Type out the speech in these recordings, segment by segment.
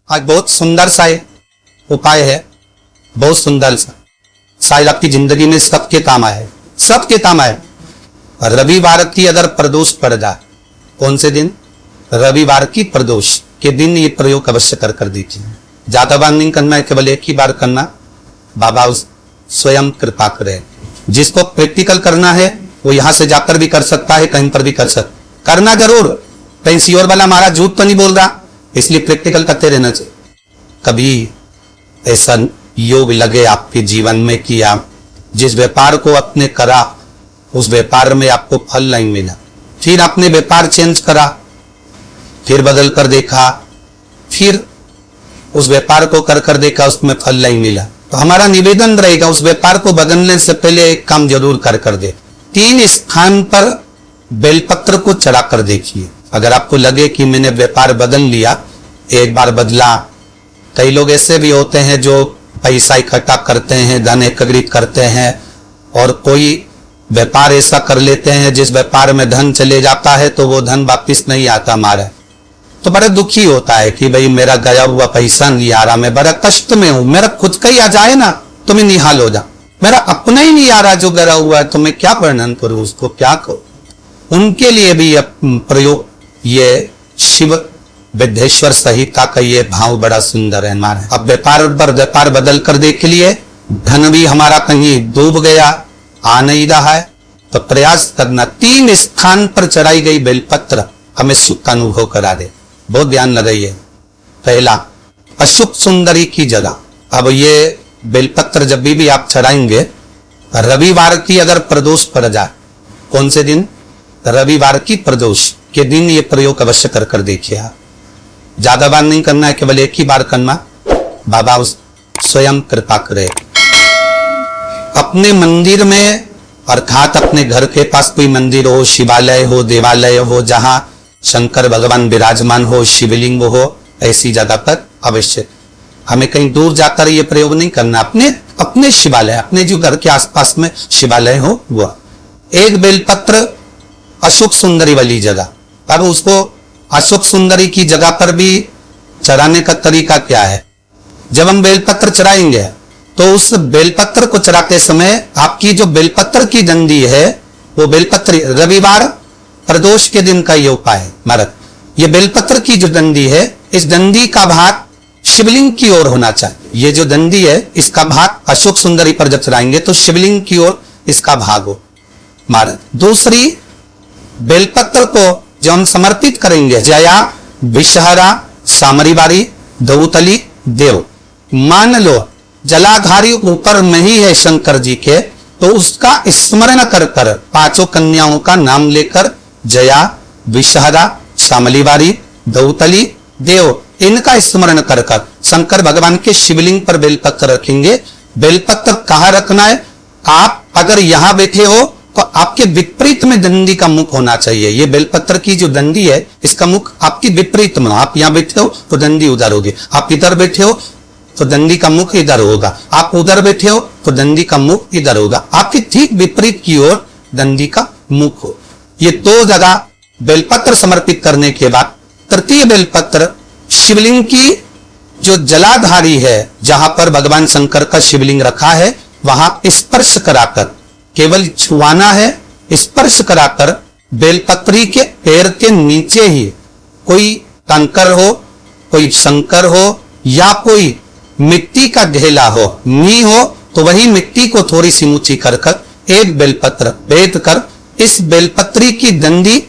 आज बहुत सुंदर सा उपाय है, बहुत सुंदर सा, शायद आपकी जिंदगी में सबके काम आए, सबके काम आए। रविवार की अगर प्रदोष पड़ जाए, कौन से दिन? रविवार की प्रदोष के दिन ये प्रयोग अवश्य कर दीजिए। ज्यादा बार नहीं करना है, केवल एक ही बार करना। बाबा स्वयं कृपा करे। जिसको प्रैक्टिकल करना है वो यहां से जाकर भी कर सकता है, कहीं पर भी कर सकता, करना जरूर। कहीं श्योर वाला हमारा झूठ तो नहीं बोल रहा, इसलिए प्रैक्टिकल करते रहना चाहिए। कभी ऐसा योग लगे आपके जीवन में कि आप जिस व्यापार को आपने करा उस व्यापार में आपको फल नहीं मिला, फिर आपने व्यापार चेंज करा, फिर बदल कर देखा, फिर उस व्यापार को कर देखा, उसमें फल नहीं मिला, तो हमारा निवेदन रहेगा उस व्यापार को बदलने से पहले एक काम जरूर कर दे। 3 स्थान पर बेलपत्र को चढ़ा कर देखिए। अगर आपको लगे कि मैंने व्यापार बदल लिया, एक बार बदला। कई लोग ऐसे भी होते हैं जो पैसा इकट्ठा करते हैं, धन एकत्रित करते हैं, और कोई व्यापार ऐसा कर लेते हैं जिस व्यापार में धन चले जाता है तो वो धन वापिस नहीं आता हमारा, तो बड़ा दुखी होता है कि भाई मेरा गया हुआ पैसा नहीं आ रहा, मैं बड़ा कष्ट में हूं, मेरा खुद का ही आ जाए ना तो मैं निहाल हो जा, मेरा अपना ही नहीं आ रहा जो गया हुआ है, तो मैं क्या वर्णन करूं, उसको क्या करूं। उनके लिए भी प्रयोग ये शिव विद्येश्वर संहिता का ये भाव बड़ा सुंदर है हमारा। अब व्यापार बदल कर देख लिए, धन भी हमारा कहीं डूब गया, आ नहीं रहा है, तो प्रयास करना 3 स्थान पर चढ़ाई गई बेलपत्र हमें सुख का अनुभव करा दे। बहुत ध्यान लगाइए। पहला, अशुभ सुंदरी की जगह। अब ये बेलपत्र जब भी आप चढ़ाएंगे, रविवार की अगर प्रदोष पड़ जाए, कौन से दिन? रविवार की प्रदोष के दिन ये प्रयोग अवश्य कर देखिए। आप ज्यादा बार नहीं करना है, केवल एक ही बार करना। बाबा स्वयं कृपा करे। अपने मंदिर में, अर्थात अपने घर के पास कोई मंदिर हो, शिवालय हो, देवालय हो, जहां शंकर भगवान विराजमान हो, शिवलिंग हो, ऐसी जगह पर अवश्य, हमें कहीं दूर जाकर ये प्रयोग नहीं करना। अपने शिवालय, अपने जो घर के आसपास में शिवालय हो वो। एक बेलपत्र अशोक सुंदरी वाली जगह। अब उसको अशोक सुंदरी की जगह पर भी चढ़ाने का तरीका क्या है? जब हम बेलपत्र चढ़ाएंगे तो उस बेलपत्र को चढ़ाते समय आपकी जो बेलपत्र की डंडी है, वो बेलपत्र रविवार प्रदोष के दिन का ये उपाय है महाराज। ये बेलपत्र की जो डंडी है, इस डंडी का भाग शिवलिंग की ओर होना चाहिए। ये जो डंडी है, इसका भाग अशोक सुंदरी पर जब चढ़ाएंगे तो शिवलिंग की ओर इसका भाग हो महाराज। दूसरी, बेलपत्र को जो हम समर्पित करेंगे, जया विषहरा सामरीवारी दौतली देव, मान लो जलाधारी ऊपर में ही है शंकर जी के, तो उसका स्मरण कर 5 कन्याओं का नाम लेकर जया विषहरा सामलीवारी दौतली देव, इनका स्मरण कर शंकर भगवान के शिवलिंग पर बेलपत्र रखेंगे। बेलपत्र कहाँ रखना है? आप अगर यहां बैठे हो तो आपके विपरीत में डंडी का मुख होना चाहिए। ये बेलपत्र की जो डंडी है, इसका मुख आपकी विपरीत में। आप यहां बैठे हो तो डंडी उधर होगी, आप इधर बैठे हो तो डंडी का मुख इधर होगा, आप उधर बैठे हो तो डंडी का मुख इधर होगा, आपके ठीक विपरीत की ओर डंडी का मुख हो। ये 2 जगह बेलपत्र समर्पित करने के बाद तृतीय बेलपत्र शिवलिंग की जो जलाधारी है, जहां पर भगवान शंकर का शिवलिंग रखा है, वहां स्पर्श कराकर, केवल छुआना है, स्पर्श कराकर बेलपत्री के पैर के नीचे ही कोई कंकर हो, कोई शंकर हो, या कोई मिट्टी का ढेला हो, नी हो, तो वही मिट्टी को थोड़ी सी ऊंची कर एक बेलपत्र बेच कर इस बेलपत्री की डंडी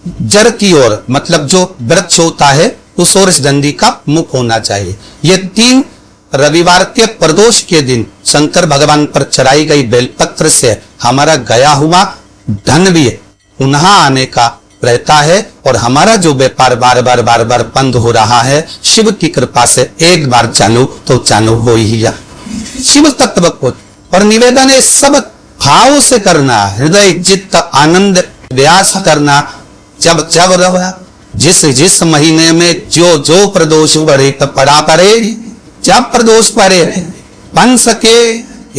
जड़ की ओर, मतलब जो वृक्ष होता है उस ओर इस डंडी का मुख होना चाहिए। ये 3 रविवार के प्रदोष के दिन शंकर भगवान पर चढ़ाई गई बेलपत्र से हमारा गया हुआ धन भी पुनः आने का रहता है, और हमारा जो व्यापार बार बार बंद हो रहा है, शिव की कृपा से एक बार चालू तो चालू हो ही जा। शिव तत्व को और निवेदन है सब भाव से करना, हृदय चित्त आनंद व्यास करना। जब रहा जिस महीने में जो प्रदोष बढ़े पड़ा पड़े, जब प्रदोष पड़े बन सके,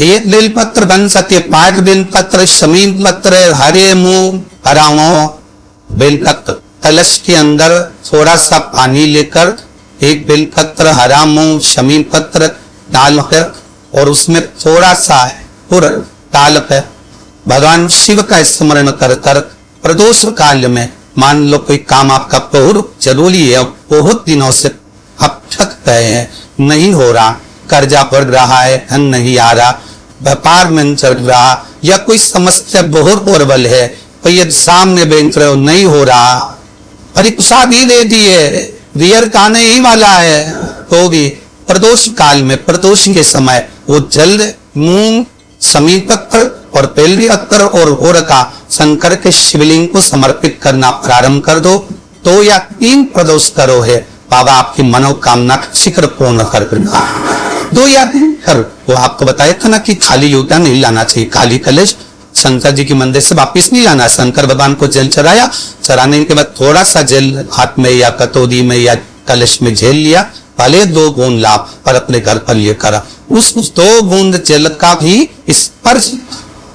एक बेलपत्र बन सके 5 बेलपत्र, समीन पत्र, हरे मुंह हराओ बेलपत्र, कलश के अंदर थोड़ा सा पानी लेकर एक बेलपत्र, हरा मूंग, शमी पत्र डाल कर और उसमें थोड़ा सा पुर डाल कर भगवान शिव का स्मरण कर कर प्रदोष काल में, मान लो कोई काम आपका बहुत जरूरी है, बहुत दिनों से आप थक गए हैं, नहीं हो रहा, कर्जा बढ़ रहा है, धन नहीं आ रहा, व्यापार में चल रहा, या कोई समस्या बहुत प्रबल है, कोई एग्जाम में बेंच रहे हो नहीं हो रहा, परीक्षा भी दे दी है, रिजल्ट आने ही वाला है, तो भी प्रदोष काल में, प्रदोष के समय वो जल, मूंग, शमी पत्र और बेल पत्र और गुड़ का शंकर के शिवलिंग को समर्पित करना प्रारंभ कर दो। 2 या 3 प्रदोष करो है, बाबा आपकी मनोकामना शीघ्र पूर्ण कर देगा। 2 या 3 कर, वो आपको बताया था ना कि खाली लोटा नहीं लाना चाहिए, खाली कलश शंकर जी के मंदिर से वापिस नहीं लाना। शंकर भगवान को जल चढ़ाया, चढ़ाने के बाद थोड़ा सा जल हाथ में या कटोरी में या कलश में झेल लिया, भले 2 बूंद लाभ पर अपने घर पर लिए करा। उस 2 बूंद जल का भी स्पर्श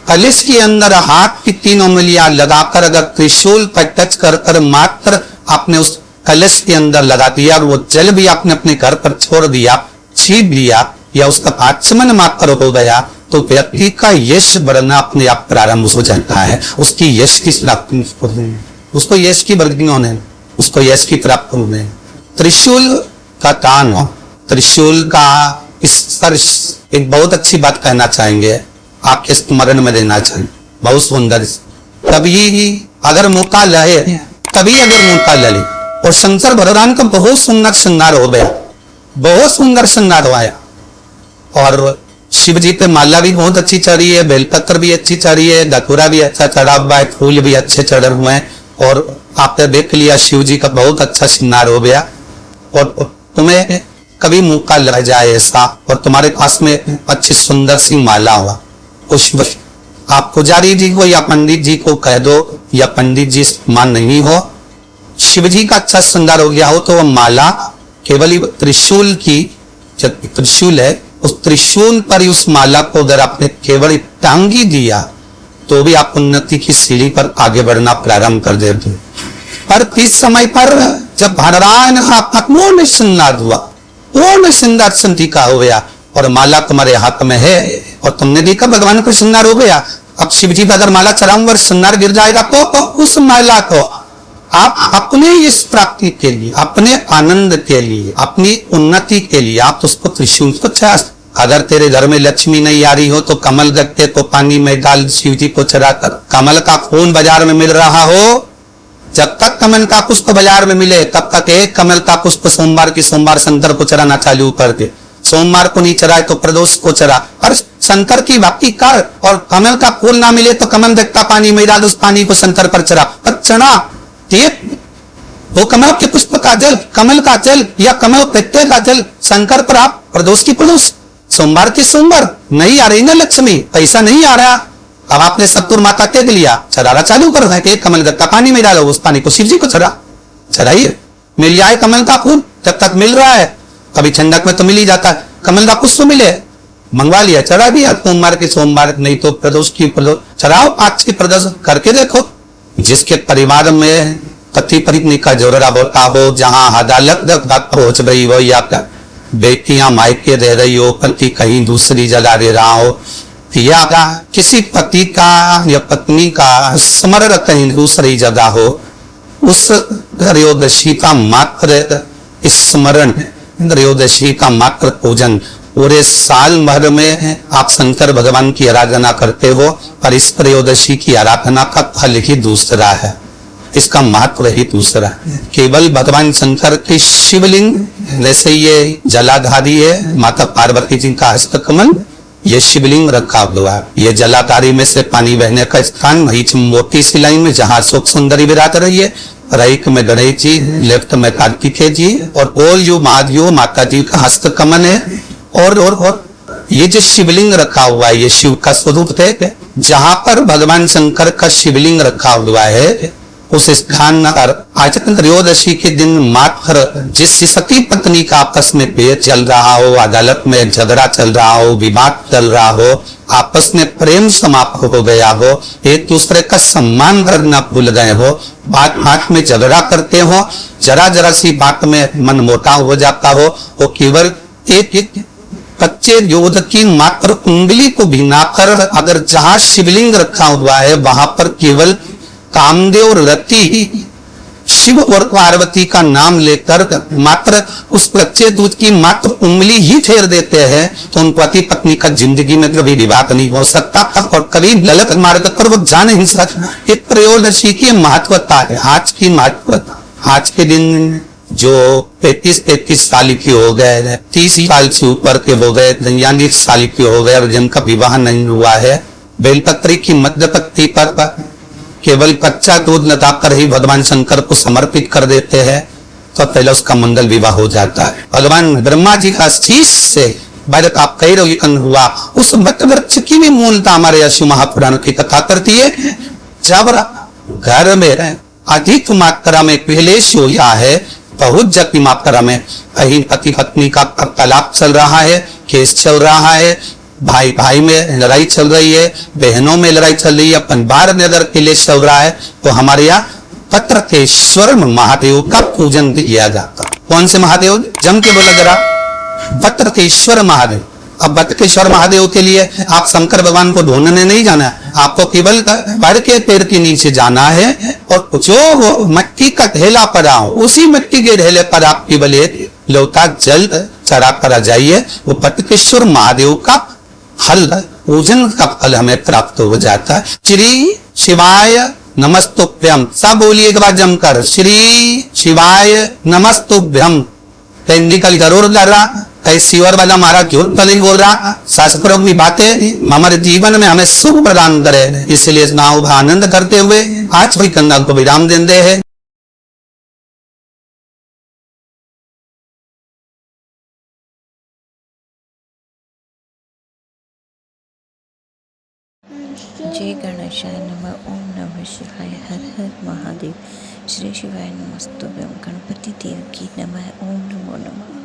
कलश के अंदर हाथ की 3 उंगलियां लगाकर अगर त्रिशूल पर टच कर कर मात्र आपने उस कलश के अंदर लगा दिया और वो जल भी आपने अपने घर पर छोड़ दिया, छीप लिया या उसका आचमन मात्र हो गया, तो व्यक्ति का यश बढ़ना अपने आप प्रारंभ हो जाता है। उसकी यश की प्राप्ति, उसको यश की वृद्धि होने, उसको यश की प्राप्ति होने। त्रिशूल का दान, त्रिशूल का स्पर्श, एक बहुत अच्छी बात कहना चाहेंगे, आपके स्मरण में देना चाहिए, बहुत सुंदर। तभी अगर मौका लहे, तभी अगर मौका लगे, और शंकर भगवान का बहुत सुंदर श्रृंगार हो गया, बहुत सुंदर श्रृंगार हुआ, और शिव जी पे माला भी बहुत अच्छी चढ़ी है, बेलपत्र भी अच्छी चढ़ी है, धतूरा भी अच्छा चढ़ा हुआ है, फूल भी अच्छे चढ़े हुए हैं, और आपने देख लिया शिव जी का बहुत अच्छा श्रृंगार हो गया। और तुम्हें कभी मौका लग जाए ऐसा और तुम्हारे पास में अच्छी सुंदर सी माला हुआ, उस आप पुजारी जी को या पंडित जी को कह दो, या पंडित जी मान नहीं हो, शिव जी का अच्छा श्रृंगार हो गया हो, तो वह माला केवल त्रिशूल की, जब त्रिशूल है उस त्रिशूल पर उस माला को अगर आपने केवल टांगी दिया तो भी आप उन्नति की सीढ़ी पर आगे बढ़ना प्रारंभ कर देते। पर इस समय पर जब भगवान का पूर्ण श्रृंगार हुआ, पूर्ण श्रृंगार संधि का हो गया और माला तुम्हारे हाथ में है और तुमने देखा भगवान को श्रृंगार हो गया, अब शिव जी पर अगर माला चढ़ाऊंगा श्रृंगार गिर जाएगा तो उस माला को आप अपने इस प्राप्ति के लिए, अपने आनंद के लिए, अपनी उन्नति के लिए आप उसको त्रिशूल को चढ़ा। अगर तेरे घर में लक्ष्मी नहीं आ रही हो तो कमल गत्ते को पानी में डाल शिव जी को चढ़ाकर, कमल का फूल बाजार में मिल रहा हो, जब तक कमल का पुष्प बाजार में मिले तब तक एक कमल का पुष्प सोमवार की सोमवार शंकर को चढ़ाना चालू कर दे। सोमवार को नहीं चढ़ाए तो प्रदोष को चढ़ा, और शंकर की भक्ति कर, और कमल का फूल ना मिले तो कमल देखता पानी में डाल, उस पानी को शंकर पर चढ़ा, पर चढ़ा वो कमल के पुष्प का जल, कमल का जल या कमल पत्ते का जल शंकर पर आप प्रदोष की प्रदोष, सोमवार की सोमवार, नहीं आ रही ना लक्ष्मी, पैसा नहीं आ रहा, अब आपने सत्तुर माता टेक लिया, चढ़ाना चालू कर रहा है कि कमल गत्ता पानी में डालो, उस पानी को शिव जी को चढ़ाइए, मिल जाए कमल का फूल, जब तक मिल रहा है, कभी ठंडक में तो मिल ही जाता है, कमल का पुष्प मिले मंगवा लिया, चढ़ा दिया, सोमवार के सोमवार, नहीं तो प्रदोष की प्रदोष चढ़ाओ, 5 की प्रदोष करके देखो। जिसके परिवार में पति पत्नी का झगड़ा होता हो, जहां अदालत तक पहुंच रही हो, या बेटियां मायके रह रही हो, पति कहीं दूसरी जगह रह रहा हो, या किसी पति का या पत्नी का स्मरण कहीं दूसरी जगह हो, उस त्रयोदशी का मात्र स्मरण, त्रयोदशी का मात्र पूजन पूरे साल भर में आप शंकर भगवान की आराधना करते हो, पर इस त्रयोदशी की आराधना का फल ही दूसरा है, इसका महत्व ही दूसरा है। केवल भगवान शंकर के शिवलिंग, जैसे ये जलाधारी है माता पार्वती जी का हस्तकमल, ये शिवलिंग रखा हुआ है, ये जलाधारी में से पानी बहने का स्थान, बीच मोटी सी लाइन में जहाँ सुख सुंदरी विराट रही है, राइट में गणेश जी, लेफ्ट में कार्तिकेय जी, और ओल जो महादेव माता जी का हस्तकमल है। और ये जो शिवलिंग रखा हुआ है, ये शिव का स्वरूप है। जहां पर भगवान शंकर का शिवलिंग रखा हुआ है उस स्थान पर आज त्रयोदशी के दिन मात्र जिस सती पत्नी का आपस में पेड़ चल रहा हो, अदालत में झगड़ा चल रहा हो, विवाद चल रहा हो, आपस में प्रेम समाप्त हो गया हो, एक दूसरे का सम्मान करना भूल गए हो, बात बात में झगड़ा करते हो, जरा जरा सी बात में मन मोटाव हो जाता हो, वो केवल एक कच्चे योद्ध की मात्र उंगली को भिनाकर अगर जहां शिवलिंग रखा हुआ है वहां पर केवल कामदेव रति शिव और पार्वती का नाम लेकर मात्र उस कच्चे दूध की मात्र उंगली ही फेर देते हैं तो उन पति पत्नी का जिंदगी में कभी विवाद नहीं हो सकता और कभी गलत मार्ग पर वो जा नहीं सकता। एक त्रयोदशी की महत्वता है। आज की महत्वता, आज के दिन जो 35-33 साल की हो गए, 30 साल से ऊपर के हो गए, 49 साल के हो गए और जिनका विवाह नहीं हुआ है, बेलपत्री की मध्य पत्ती पर केवल कच्चा दूध लगाकर ही भगवान शंकर को समर्पित कर देते हैं तो पहले उसका मंगल विवाह हो जाता है। भगवान ब्रह्मा जी का शीश से भारत आप कह रहे हुआ, उस वट वृक्ष की भी मूलता हमारे यशु महापुराण की कथा करती है। जब घर में अधिक मात्रा में क्लेश हुआ है, बहुत जगह मात्रा में कहीं पति पत्नी का तलाक चल रहा है, केस चल रहा है, भाई भाई में लड़ाई चल रही है, बहनों में लड़ाई चल रही है, परिवार में अगर क्लेश चल रहा है तो हमारे यहाँ पत्रकेश्वर महादेव का पूजन किया जाता। कौन से महादेव? जम के बोला जरा, पत्रकेश्वर महादेव। अब बटकेश्वर महादेव के लिए आप शंकर भगवान को ढूंढने नहीं जाना है, आपको केवल पैर के पेड़ के नीचे जाना है और जो मिट्टी का ढेला पड़ा हो उसी मिट्टी के ढेले पर आप केवल एक लोटा जल चढ़ा कर जाइए, वो बटकेश्वर महादेव का फल, पूजन का फल हमें प्राप्त हो जाता है। श्री शिवाय नमस्तुभ्यम, सब बोलिए एक बार जमकर, श्री शिवाय नमस्तुभ्यम। हिंदी का जरूर लग रहा, कहीं शिवर वाला हमारा झूठ तो नहीं बोल रहा, शास्त्रों की बातें हमारे जीवन में हमें सुख प्रदान करे, इसलिए इस नाव का आनंद करते हुए आज भी कंधा को विराम देते हैं। जय गणेशाय नमः। ओम नमः शिवाय। हर हर महादेव। श्री शिवाय नमस्तुभ्यम। गणपति देव की नमः। ओम नमो नमः।